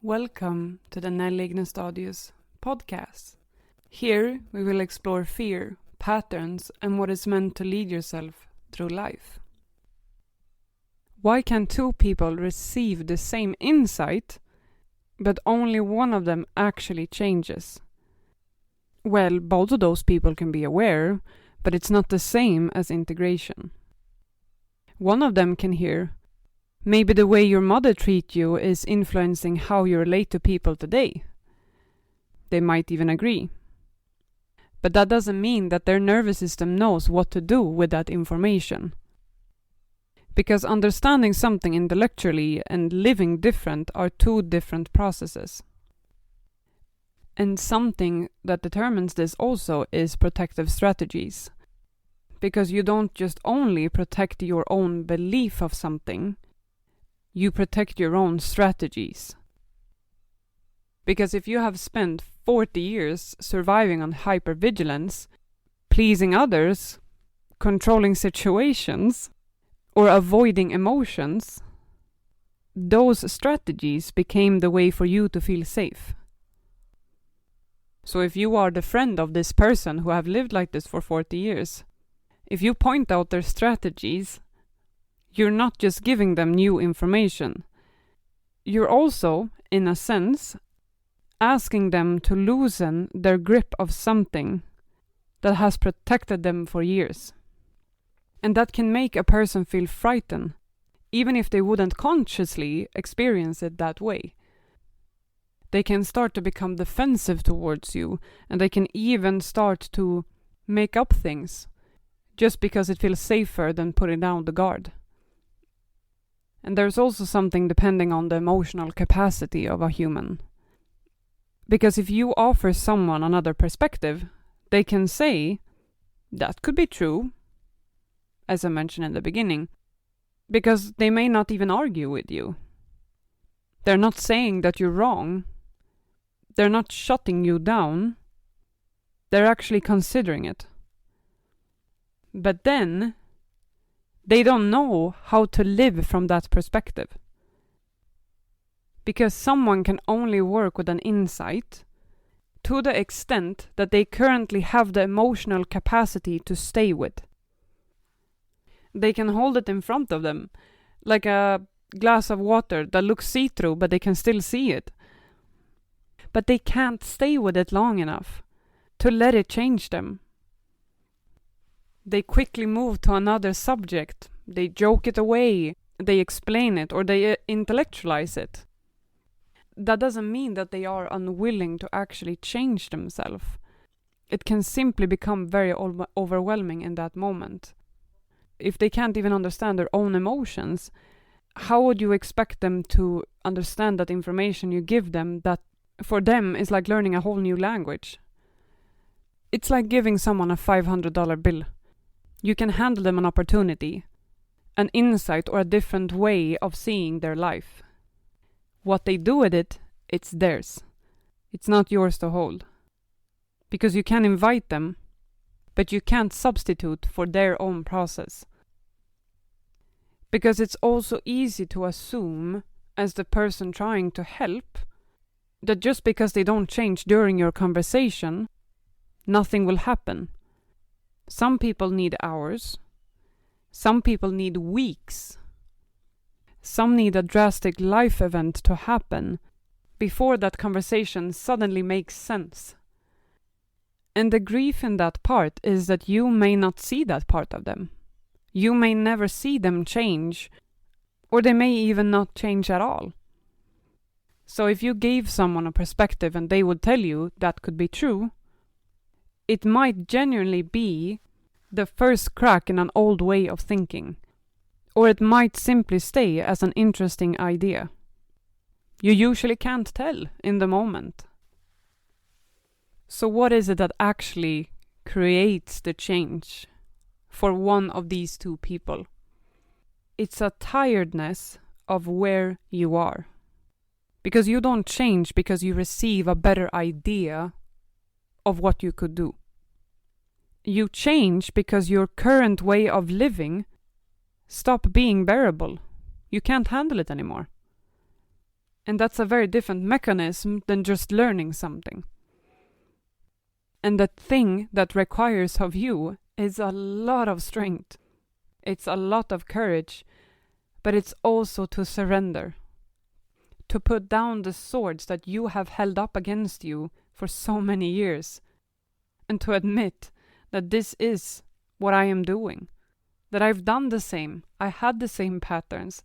Welcome to the Nelly Ignestadius podcast. Here we will explore fear, patterns, and what is meant to lead yourself through life. Why can two people receive the same insight, but only one of them actually changes? Well, both of those people can be aware, but it's not the same as integration. One of them can hear, maybe the way your mother treats you is influencing how you relate to people today. They might even agree. But that doesn't mean that their nervous system knows what to do with that information. Because understanding something intellectually and living different are two different processes. And something that determines this also is protective strategies. Because you don't just only protect your own belief of something, you protect your own strategies. Because if you have spent 40 years surviving on hypervigilance, pleasing others, controlling situations, or avoiding emotions, those strategies became the way for you to feel safe. So if you are the friend of this person who have lived like this for 40 years, if you point out their strategies, you're not just giving them new information. You're also, in a sense, asking them to loosen their grip of something that has protected them for years. And that can make a person feel frightened, even if they wouldn't consciously experience it that way. They can start to become defensive towards you, and they can even start to make up things, just because it feels safer than putting down the guard. And there's also something depending on the emotional capacity of a human. Because if you offer someone another perspective, they can say, that could be true, as I mentioned in the beginning, because they may not even argue with you. They're not saying that you're wrong. They're not shutting you down. They're actually considering it. But then, they don't know how to live from that perspective. Because someone can only work with an insight to the extent that they currently have the emotional capacity to stay with. They can hold it in front of them, like a glass of water that looks see-through, but they can still see it. But they can't stay with it long enough to let it change them. They quickly move to another subject. They joke it away. They explain it or they intellectualize it. That doesn't mean that they are unwilling to actually change themselves. It can simply become very overwhelming in that moment. If they can't even understand their own emotions, how would you expect them to understand that information you give them that for them is like learning a whole new language? It's like giving someone a $500 bill. You can handle them an opportunity, an insight or a different way of seeing their life. What they do with it, it's theirs. It's not yours to hold. Because you can invite them, but you can't substitute for their own process. Because it's also easy to assume, as the person trying to help, that just because they don't change during your conversation, nothing will happen. Some people need hours. Some people need weeks. Some need a drastic life event to happen before that conversation suddenly makes sense. And the grief in that part is that you may not see that part of them. You may never see them change, or they may even not change at all. So if you gave someone a perspective and they would tell you that could be true, it might genuinely be the first crack in an old way of thinking, or it might simply stay as an interesting idea. You usually can't tell in the moment. So what is it that actually creates the change for one of these two people? It's a tiredness of where you are. Because you don't change because you receive a better idea of what you could do. You change because your current way of living stop being bearable. You can't handle it anymore. And that's a very different mechanism than just learning something. And the thing that requires of you is a lot of strength. It's a lot of courage, but it's also to surrender. To put down the swords that you have held up against you for so many years. And to admit that this is what I am doing. That I've done the same, I had the same patterns,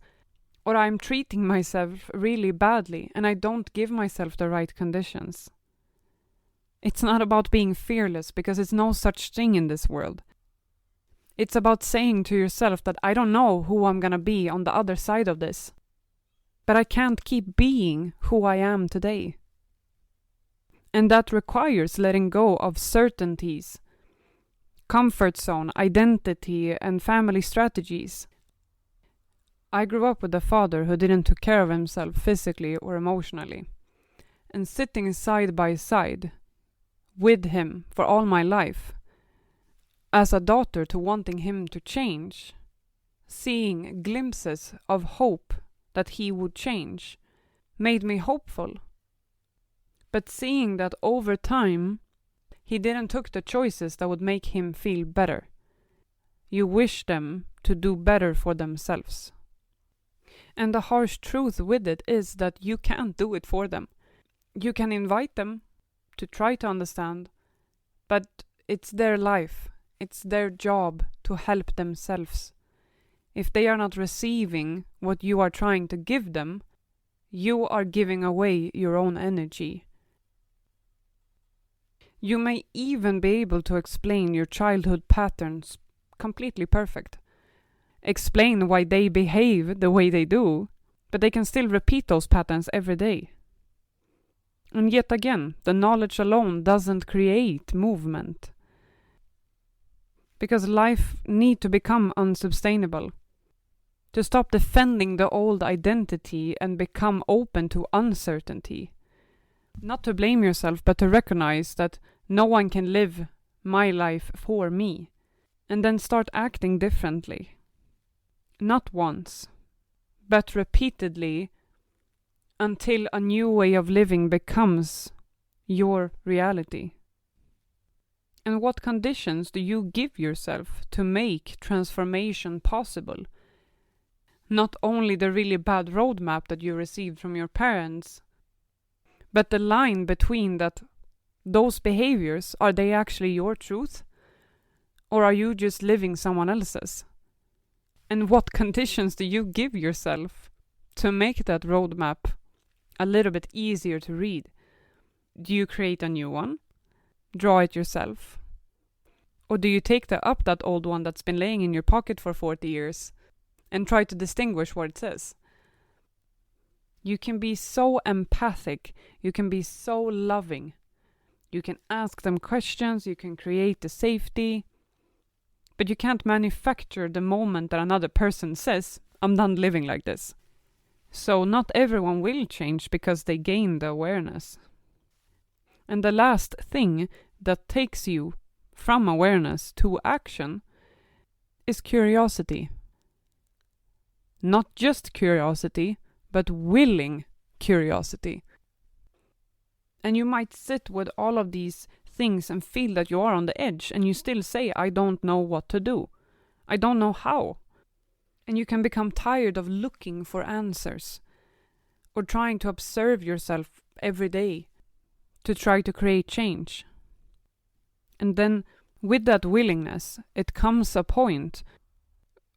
or I'm treating myself really badly and I don't give myself the right conditions. It's not about being fearless because it's no such thing in this world. It's about saying to yourself that I don't know who I'm gonna be on the other side of this. But I can't keep being who I am today. And that requires letting go of certainties, comfort zone, identity, and family strategies. I grew up with a father who didn't take care of himself physically or emotionally. And sitting side by side with him for all my life, as a daughter to wanting him to change, seeing glimpses of hope that he would change, made me hopeful. But seeing that over time, he didn't took the choices that would make him feel better. You wish them to do better for themselves. And the harsh truth with it is that you can't do it for them. You can invite them to try to understand, but it's their life. It's their job to help themselves. If they are not receiving what you are trying to give them, you are giving away your own energy. You may even be able to explain your childhood patterns completely perfect. Explain why they behave the way they do, but they can still repeat those patterns every day. And yet again, the knowledge alone doesn't create movement. Because life needs to become unsustainable. To stop defending the old identity and become open to uncertainty. Not to blame yourself, but to recognize that no one can live my life for me. And then start acting differently. Not once, but repeatedly, until a new way of living becomes your reality. And what conditions do you give yourself to make transformation possible? Not only the really bad roadmap that you received from your parents, but the line between that those behaviors, are they actually your truth? Or are you just living someone else's? And what conditions do you give yourself to make that roadmap a little bit easier to read? Do you create a new one? Draw it yourself? Or do you take up that old one that's been laying in your pocket for 40 years and try to distinguish what it says? You can be so empathic, you can be so loving. You can ask them questions, you can create the safety, but you can't manufacture the moment that another person says, I'm done living like this. So not everyone will change because they gain the awareness. And the last thing that takes you from awareness to action is curiosity. Not just curiosity, but willing curiosity. And you might sit with all of these things and feel that you are on the edge and you still say, I don't know what to do. I don't know how. And you can become tired of looking for answers or trying to observe yourself every day to try to create change. And then with that willingness, it comes a point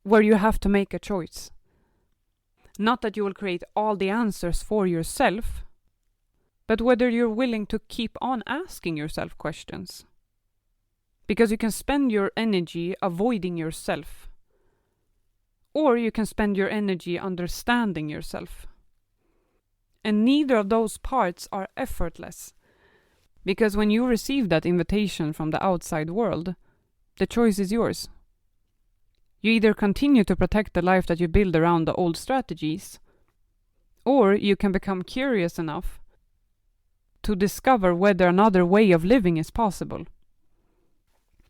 where you have to make a choice. Not that you will create all the answers for yourself, but whether you're willing to keep on asking yourself questions. Because you can spend your energy avoiding yourself. Or you can spend your energy understanding yourself. And neither of those parts are effortless. Because when you receive that invitation from the outside world, the choice is yours. You either continue to protect the life that you build around the old strategies, or you can become curious enough to discover whether another way of living is possible.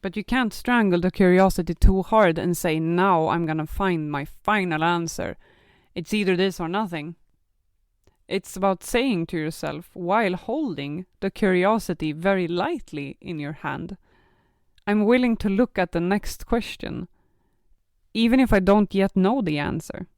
But you can't strangle the curiosity too hard and say, now I'm gonna find my final answer. It's either this or nothing. It's about saying to yourself while holding the curiosity very lightly in your hand, I'm willing to look at the next question, even if I don't yet know the answer.